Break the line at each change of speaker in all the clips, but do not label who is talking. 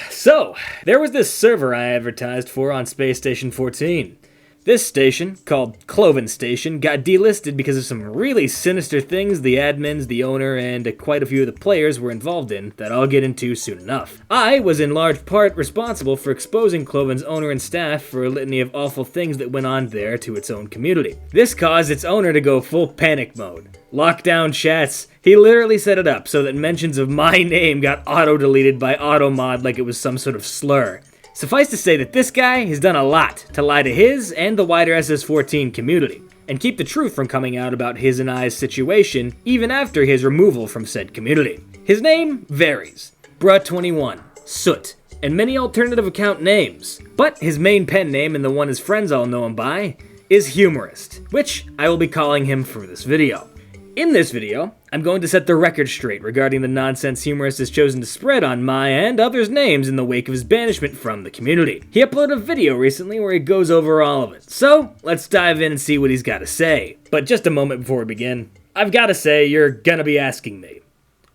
So, there was this server I advertised for on Space Station 14. This station, called Cloven Station, got delisted because of some really sinister things the admins, the owner, and quite a few of the players were involved in that I'll get into soon enough. I was in large part responsible for exposing Cloven's owner and staff for a litany of awful things that went on there to its own community. This caused its owner to go full panic mode. Lockdown chats. He literally set it up so that mentions of my name got auto-deleted by automod like it was some sort of slur. Suffice to say that this guy has done a lot to lie to his and the wider SS-14 community, and keep the truth from coming out about his and I's situation even after his removal from said community. His name varies. Bruh21, Soot, and many alternative account names, but his main pen name and the one his friends all know him by is Humorist, which I will be calling him for this video. In this video, I'm going to set the record straight regarding the nonsense Humorist has chosen to spread on my and others' names in the wake of his banishment from the community. He uploaded a video recently where he goes over all of it, so let's dive in and see what he's got to say. But just a moment before we begin, I've got to say you're gonna be asking me,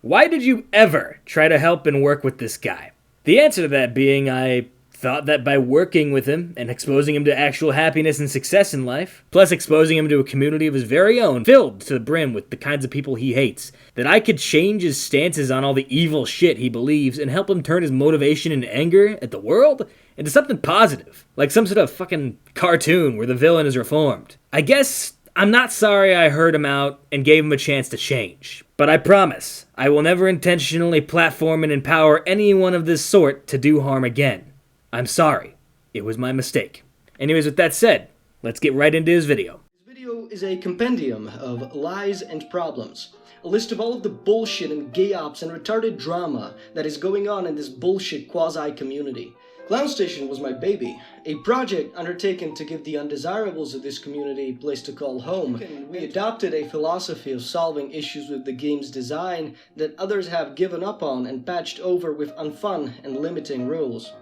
why did you ever try to help and work with this guy? The answer to that being I thought that by working with him and exposing him to actual happiness and success in life, plus exposing him to a community of his very own filled to the brim with the kinds of people he hates, that I could change his stances on all the evil shit he believes and help him turn his motivation and anger at the world into something positive, like some sort of fucking cartoon where the villain is reformed. I guess I'm not sorry I heard him out and gave him a chance to change, but I promise I will never intentionally platform and empower anyone of this sort to do harm again. I'm sorry. It was my mistake. Anyways, with that said, let's get right into his video.
This video is a compendium of lies and problems. A list of all of the bullshit and gay ops and retarded drama that is going on in this bullshit quasi-community. KLOVNSTATION was my baby, a project undertaken to give the undesirables of this community a place to call home. We adopted a philosophy of solving issues with the game's design that others have given up on and patched over with unfun and limiting rules.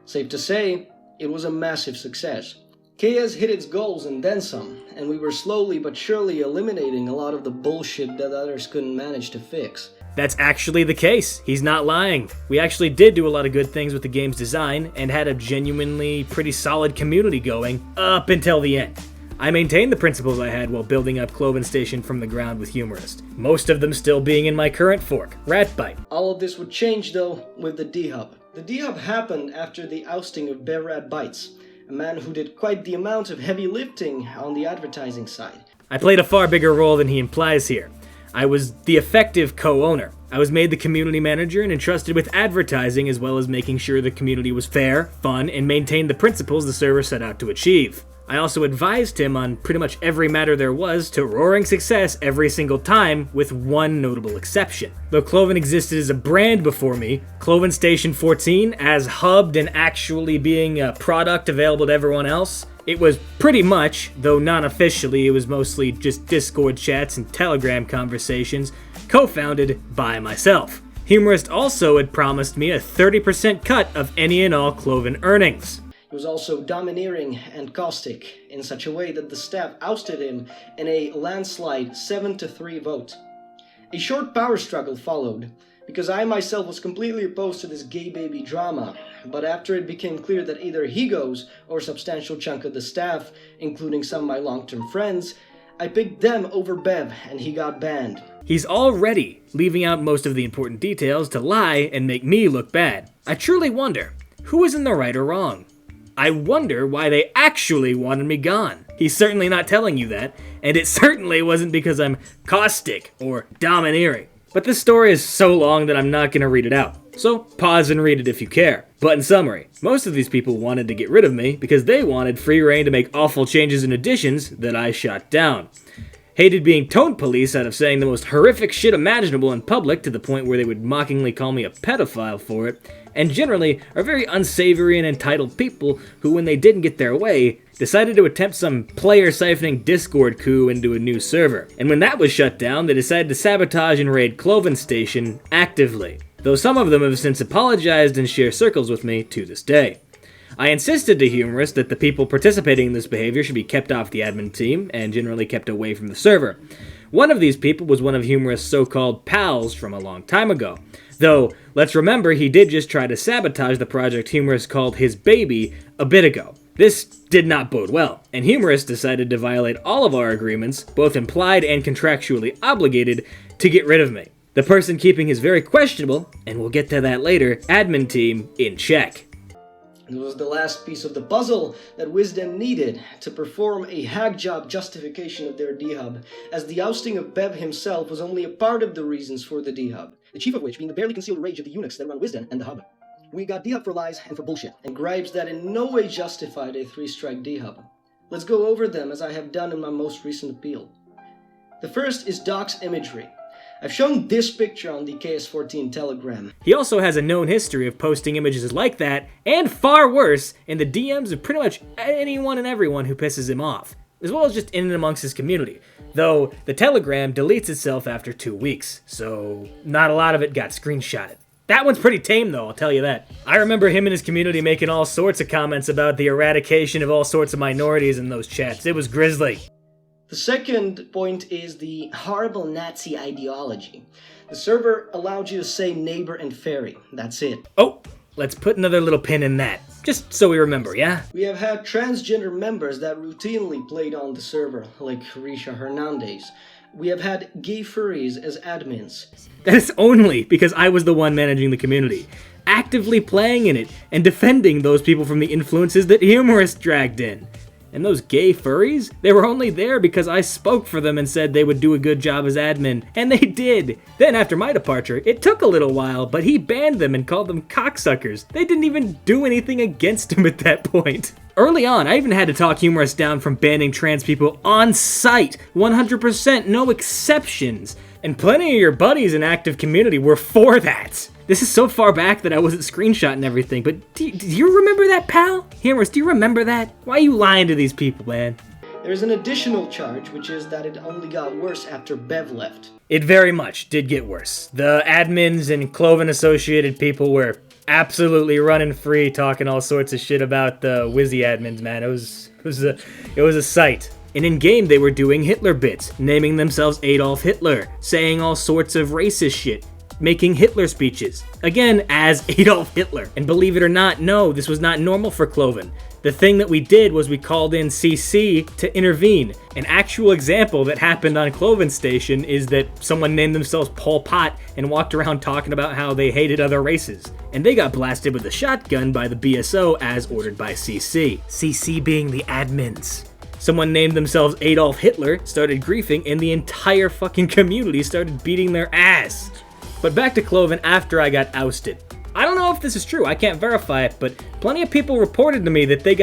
Safe to say, it was a massive success. KS hit its goals and then some, and we were slowly but surely eliminating a lot of the bullshit that others couldn't manage to fix.
That's actually the case. He's not lying. We actually did do a lot of good things with the game's design and had a genuinely pretty solid community going up until the end. I maintained the principles I had while building up KLOVNSTATION from the ground with Humorist, most of them still being in my current fork, ratbite.
All of this would change though with the dehub. The dehub happened after the ousting of ratbite, a man who did quite the amount of heavy lifting on the advertising side.
I played a far bigger role than he implies here. I was the effective co-owner. I was made the community manager and entrusted with advertising as well as making sure the community was fair, fun, and maintained the principles the server set out to achieve. I also advised him on pretty much every matter there was to roaring success every single time, with one notable exception. Though Cloven existed as a brand before me, KLOVNSTATION 14, as hubbed and actually being a product available to everyone else, it was pretty much, though non-officially, it was mostly just Discord chats and Telegram conversations, co-founded by myself. Humorist also had promised me a 30% cut of any and all Cloven earnings.
He was also domineering and caustic in such a way that the staff ousted him in a landslide 7-3 vote. A short power struggle followed, because I myself was completely opposed to this gay baby drama, but after it became clear that either he goes or a substantial chunk of the staff, including some of my long-term friends, I picked them over Bev and he got banned.
He's already leaving out most of the important details to lie and make me look bad. I truly wonder, who is in the right or wrong? I wonder why they actually wanted me gone. He's certainly not telling you that, and it certainly wasn't because I'm caustic or domineering. But this story is so long that I'm not going to read it out, so pause and read it if you care. But in summary, most of these people wanted to get rid of me because they wanted free reign to make awful changes and additions that I shot down. Hated being tone police out of saying the most horrific shit imaginable in public to the point where they would mockingly call me a pedophile for it, and generally are very unsavory and entitled people who, when they didn't get their way, decided to attempt some player-siphoning Discord coup into a new server. And when that was shut down, they decided to sabotage and raid KLOVNSTATION actively, though some of them have since apologized and share circles with me to this day. I insisted to Humorist that the people participating in this behavior should be kept off the admin team and generally kept away from the server, One of these people was one of Humorist's so-called pals from a long time ago. Though, let's remember he did just try to sabotage the project Humorist called his baby a bit ago. This did not bode well, and Humorist decided to violate all of our agreements, both implied and contractually obligated, to get rid of me. The person keeping his very questionable, and we'll get to that later, admin team in check.
It was the last piece of the puzzle that Wizden needed to perform a hack job justification of their dehub, as the ousting of Bev himself was only a part of the reasons for the dehub, the chief of which being the barely concealed rage of the eunuchs that run Wizden and the hub. We got dehub for lies and for bullshit, and gripes that in no way justified a 3-strike dehub. Let's go over them as I have done in my most recent appeal. The first is Doc's imagery. I've shown this picture on the KS14 Telegram.
He also has a known history of posting images like that, and far worse, in the DMs of pretty much anyone and everyone who pisses him off, as well as just in and amongst his community. Though, the Telegram deletes itself after 2 weeks, so not a lot of it got screenshotted. That one's pretty tame though, I'll tell you that. I remember him and his community making all sorts of comments about the eradication of all sorts of minorities in those chats. It was grisly.
The second point is the horrible Nazi ideology. The server allowed you to say neighbor and fairy. That's it.
Oh, let's put another little pin in that, just so we remember, yeah?
We have had transgender members that routinely played on the server, like Risha Hernandez. We have had gay furries as admins.
That is only because I was the one managing the community, actively playing in it, and defending those people from the influences that Humorist dragged in. And those gay furries, they were only there because I spoke for them and said they would do a good job as admin, and they did. Then after my departure, it took a little while, but he banned them and called them cocksuckers. They didn't even do anything against him at that point. Early on, I even had to talk Humorist down from banning trans people on site, 100%, no exceptions. And plenty of your buddies in active community were for that. This is so far back that I wasn't screenshotting everything, but do you remember that, pal? Humorist, do you remember that? Why are you lying to these people, man?
There's an additional charge, which is that it only got worse after Bev left.
It very much did get worse. The admins and Cloven associated people were absolutely running free, talking all sorts of shit about the Wizzy admins, man. It was a sight. And in-game, they were doing Hitler bits, naming themselves Adolf Hitler, saying all sorts of racist shit, making Hitler speeches, again, as Adolf Hitler. And believe it or not, no, this was not normal for Cloven. The thing that we did was we called in CC to intervene. An actual example that happened on KLOVNSTATION is that someone named themselves Pol Pot and walked around talking about how they hated other races. And they got blasted with a shotgun by the BSO as ordered by CC. CC being the admins. Someone named themselves Adolf Hitler, started griefing, and the entire fucking community started beating their ass. But back to Cloven after I got ousted. I don't know if this is true, I can't verify it, but plenty of people reported to me that they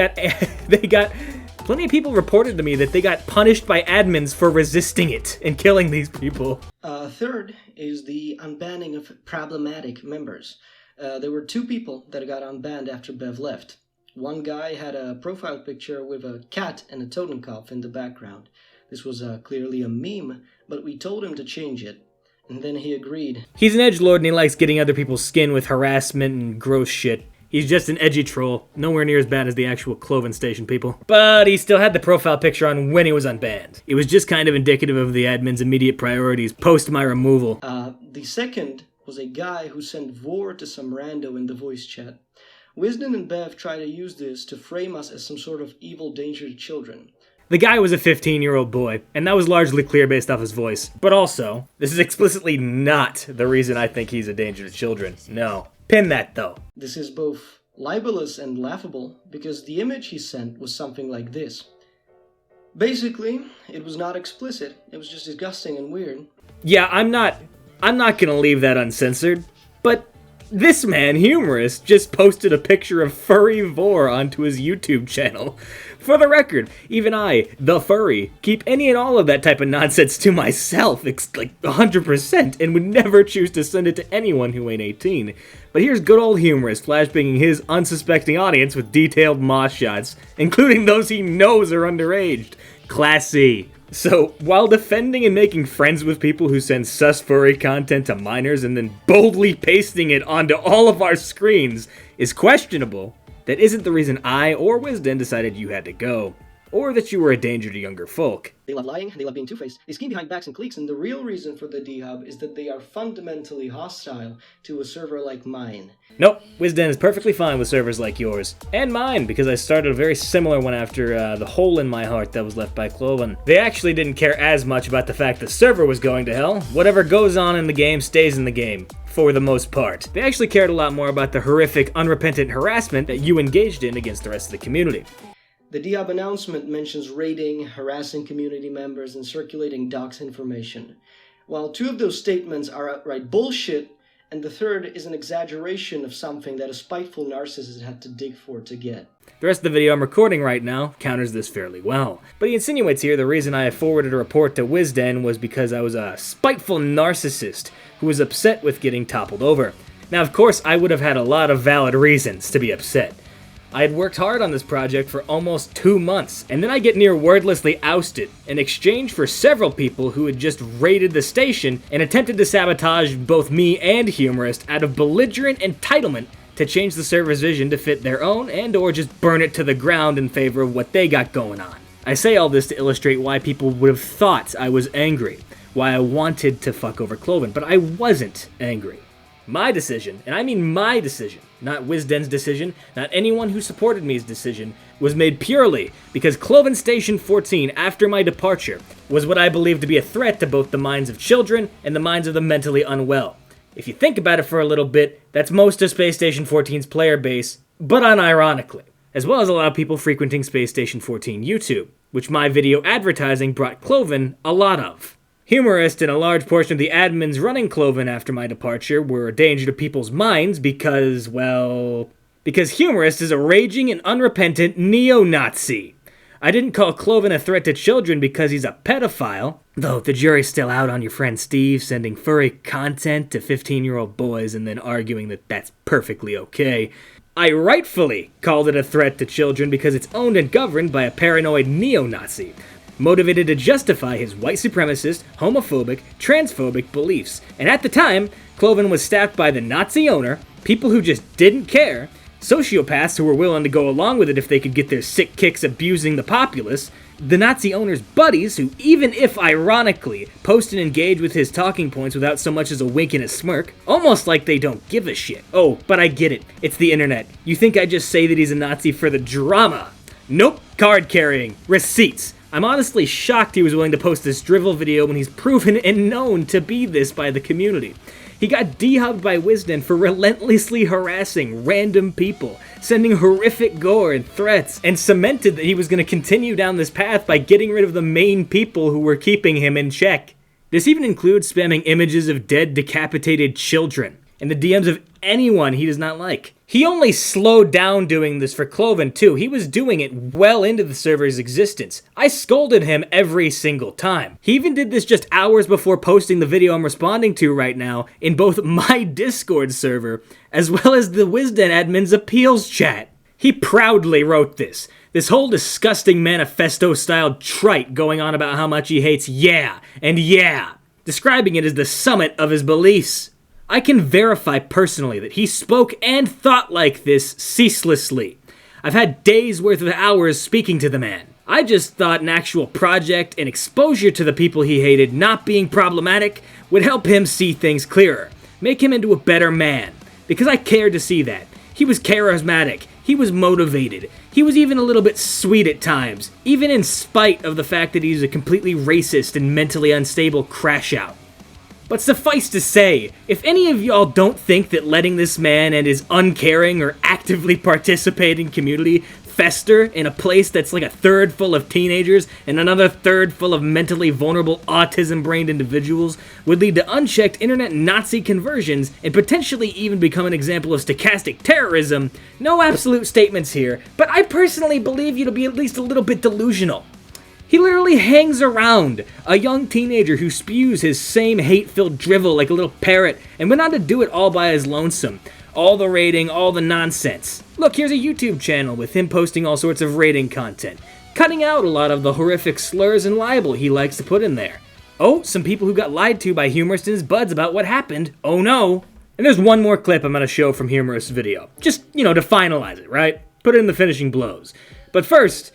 got punished by admins for resisting it and killing these people.
Third is the unbanning of problematic members. There were 2 people that got unbanned after Bev left. One guy had a profile picture with a cat and a totenkopf in the background. This was clearly a meme, but we told him to change it. And then he agreed.
He's an edgelord and he likes getting other people's skin with harassment and gross shit. He's just an edgy troll, nowhere near as bad as the actual KLOVNSTATION people. But he still had the profile picture on when he was unbanned. It was just kind of indicative of the admin's immediate priorities post my removal.
The second was a guy who sent vor to some rando in the voice chat. Wizden and Bev try to use this to frame us as some sort of evil, dangerous children.
The guy was a 15-year-old boy, and that was largely clear based off his voice. But also, this is explicitly not the reason I think he's a danger to children. No. Pin that, though.
This is both libelous and laughable, because the image he sent was something like this. Basically, it was not explicit, it was just disgusting and weird.
Yeah, I'm not gonna leave that uncensored, but this man, Humorist, just posted a picture of furry vor onto his YouTube channel. For the record, even I, the furry, keep any and all of that type of nonsense to myself, like 100%, and would never choose to send it to anyone who ain't 18. But here's good old Humorist flashbanging his unsuspecting audience with detailed mosh shots, including those he knows are underaged. Classy. So, while defending and making friends with people who send sus furry content to minors and then boldly pasting it onto all of our screens is questionable, that isn't the reason I or Wizden decided you had to go. or that you were a danger to younger folk.
They love lying, they love being two-faced, they scheme behind backs and cliques, and the real reason for the dehub is that they are fundamentally hostile to a server like mine.
Nope, Wizden is perfectly fine with servers like yours. And mine, because I started a very similar one after the hole in my heart that was left by Cloven. They actually didn't care as much about the fact the server was going to hell. Whatever goes on in the game stays in the game, for the most part. They actually cared a lot more about the horrific, unrepentant harassment that you engaged in against the rest of the community.
The dehub announcement mentions raiding, harassing community members, and circulating dox information. While two of those statements are outright bullshit, and the third is an exaggeration of something that a spiteful narcissist had to dig for to get.
The rest of the video I'm recording right now counters this fairly well. But he insinuates here the reason I forwarded a report to Wizden was because I was a spiteful narcissist who was upset with getting toppled over. Now, of course, I would have had a lot of valid reasons to be upset. I had worked hard on this project for almost 2 months, and then I get near wordlessly ousted in exchange for several people who had just raided the station and attempted to sabotage both me and Humorist out of belligerent entitlement to change the server's vision to fit their own and or just burn it to the ground in favor of what they got going on. I say all this to illustrate why people would have thought I was angry, why I wanted to fuck over Cloven, but I wasn't angry. My decision, and I mean my decision, not Wizden's decision, not anyone who supported me's decision, was made purely because KLOVNSTATION 14, after my departure, was what I believed to be a threat to both the minds of children and the minds of the mentally unwell. If you think about it for a little bit, that's most of Space Station 14's player base, but unironically, as well as a lot of people frequenting Space Station 14 YouTube, which my video advertising brought Cloven a lot of. Humorist and a large portion of the admins running Cloven after my departure were a danger to people's minds because, well, because Humorist is a raging and unrepentant neo-Nazi. I didn't call Cloven a threat to children because he's a pedophile, though the jury's still out on your friend Steve sending furry content to 15-year-old boys and then arguing that that's perfectly okay. I rightfully called it a threat to children because it's owned and governed by a paranoid neo-Nazi, motivated to justify his white supremacist, homophobic, transphobic beliefs. And at the time, Cloven was staffed by the Nazi owner, people who just didn't care, sociopaths who were willing to go along with it if they could get their sick kicks abusing the populace, the Nazi owner's buddies who, even if ironically, post and engage with his talking points without so much as a wink and a smirk, almost like they don't give a shit. Oh, but I get it. It's the internet. You think I just say that he's a Nazi for the drama? Nope. Card carrying. Receipts. I'm honestly shocked he was willing to post this drivel video when he's proven and known to be this by the community. He got dehubbed by Wizden for relentlessly harassing random people, sending horrific gore and threats, and cemented that he was going to continue down this path by getting rid of the main people who were keeping him in check. This even includes spamming images of dead, decapitated children in the DMs of anyone he does not like. He only slowed down doing this for Cloven too. He was doing it well into the server's existence. I scolded him every single time. He even did this just hours before posting the video I'm responding to right now in both my Discord server as well as the Wizden admin's appeals chat. He proudly wrote this whole disgusting manifesto-style trite going on about how much he hates yeah and yeah, describing it as the summit of his beliefs. I can verify personally that he spoke and thought like this ceaselessly. I've had days worth of hours speaking to the man. I just thought an actual project and exposure to the people he hated not being problematic would help him see things clearer, make him into a better man, because I cared to see that. He was charismatic, he was motivated, he was even a little bit sweet at times, even in spite of the fact that he's a completely racist and mentally unstable crash-out. But suffice to say, if any of y'all don't think that letting this man and his uncaring or actively participating community fester in a place that's like a third full of teenagers and another third full of mentally vulnerable autism-brained individuals would lead to unchecked internet Nazi conversions and potentially even become an example of stochastic terrorism, no absolute statements here, but I personally believe you to be at least a little bit delusional. He literally hangs around a young teenager who spews his same hate-filled drivel like a little parrot and went on to do it all by his lonesome. All the raiding, all the nonsense. Look, here's a YouTube channel with him posting all sorts of raiding content, cutting out a lot of the horrific slurs and libel he likes to put in there. Oh, some people who got lied to by Humorist and his buds about what happened. Oh no. And there's one more clip I'm going to show from Humorist's video. Just, to finalize it, right? Put it in the finishing blows. But first,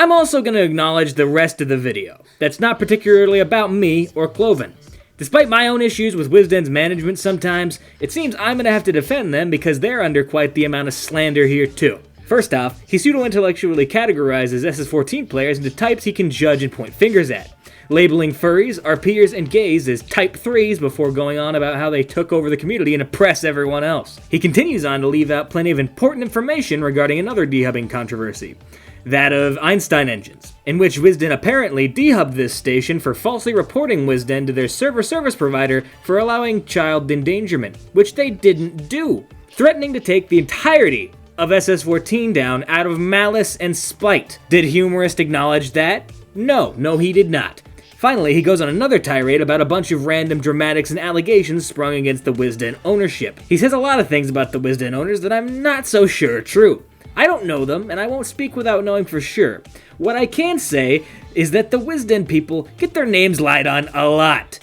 I'm also going to acknowledge the rest of the video. That's not particularly about me or Cloven. Despite my own issues with Wizden's management sometimes, it seems I'm going to have to defend them because they're under quite the amount of slander here too. First off, he pseudo-intellectually categorizes SS14 players into types he can judge and point fingers at, labeling furries, RPers, and gays as type 3s before going on about how they took over the community and oppress everyone else. He continues on to leave out plenty of important information regarding another dehubbing controversy, that of Einstein engines, in which Wizden apparently dehubbed this station for falsely reporting Wizden to their server service provider for allowing child endangerment, which they didn't do, threatening to take the entirety of SS14 down out of malice and spite. Did Humorist acknowledge that? No, he did not. Finally, he goes on another tirade about a bunch of random dramatics and allegations sprung against the Wizden ownership. He says a lot of things about the Wizden owners that I'm not so sure are true. I don't know them, and I won't speak without knowing for sure. What I can say is that the Wizden people get their names lied on a lot,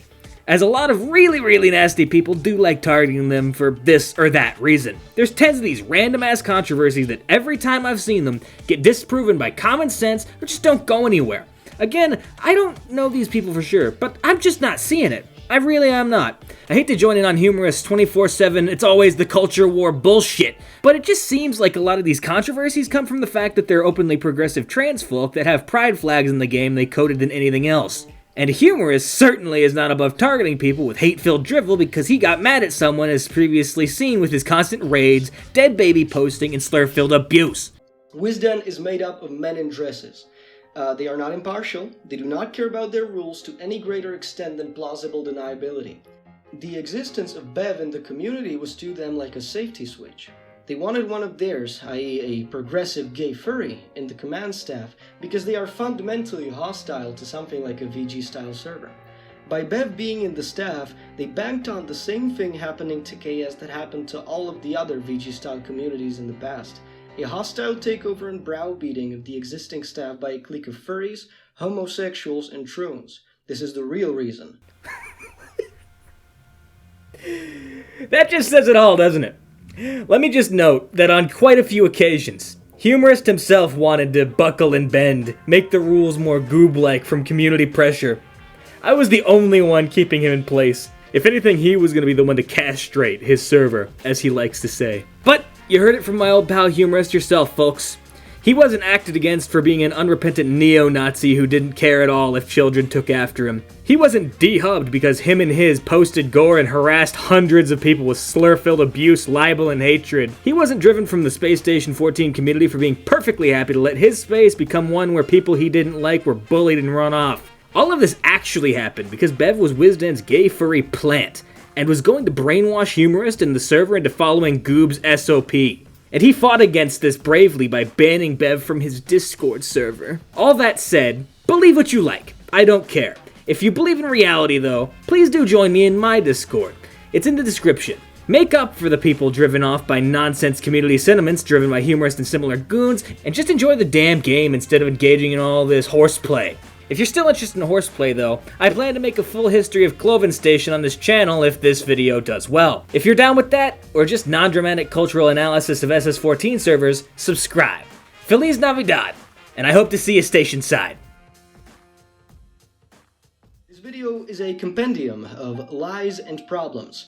as a lot of really nasty people do like targeting them for this or that reason. There's tons of these random-ass controversies that every time I've seen them get disproven by common sense or just don't go anywhere. Again, I don't know these people for sure, but I'm just not seeing it. I really am not. I hate to join in on Humorist's 24/7, it's always the culture war bullshit, but it just seems like a lot of these controversies come from the fact that they're openly progressive trans folk that have pride flags in the game they coded than anything else. And Humorist certainly is not above targeting people with hate-filled drivel because he got mad at someone as previously seen with his constant raids, dead baby posting, and slur-filled abuse.
Wizden is made up of men in dresses. They are not impartial, they do not care about their rules to any greater extent than plausible deniability. The existence of Bev in the community was to them like a safety switch. They wanted one of theirs, i.e. a progressive gay furry, in the command staff because they are fundamentally hostile to something like a VG-style server. By Bev being in the staff, they banked on the same thing happening to KS that happened to all of the other VG-style communities in the past. A hostile takeover and browbeating of the existing staff by a clique of furries, homosexuals, and troons. This is the real reason.
That just says it all, doesn't it? Let me just note that on quite a few occasions, Humorist himself wanted to buckle and bend, make the rules more goob-like from community pressure. I was the only one keeping him in place. If anything, he was going to be the one to castrate his server, as he likes to say. But you heard it from my old pal Humorist yourself, folks. He wasn't acted against for being an unrepentant neo-Nazi who didn't care at all if children took after him. He wasn't dehubbed because him and his posted gore and harassed hundreds of people with slur-filled abuse, libel, and hatred. He wasn't driven from the Space Station 14 community for being perfectly happy to let his space become one where people he didn't like were bullied and run off. All of this actually happened because Bev was Wizden's gay furry plant, and was going to brainwash Humorist and the server into following Goob's SOP. And he fought against this bravely by banning Bev from his Discord server. All that said, believe what you like. I don't care. If you believe in reality though, please do join me in my Discord. It's in the description. Make up for the people driven off by nonsense community sentiments driven by Humorist and similar goons, and just enjoy the damn game instead of engaging in all this horseplay. If you're still interested in horseplay though, I plan to make a full history of KLOVNSTATION on this channel if this video does well. If you're down with that, or just non-dramatic cultural analysis of SS14 servers, subscribe. Feliz Navidad, and I hope to see you station side.
This video is a compendium of lies and problems.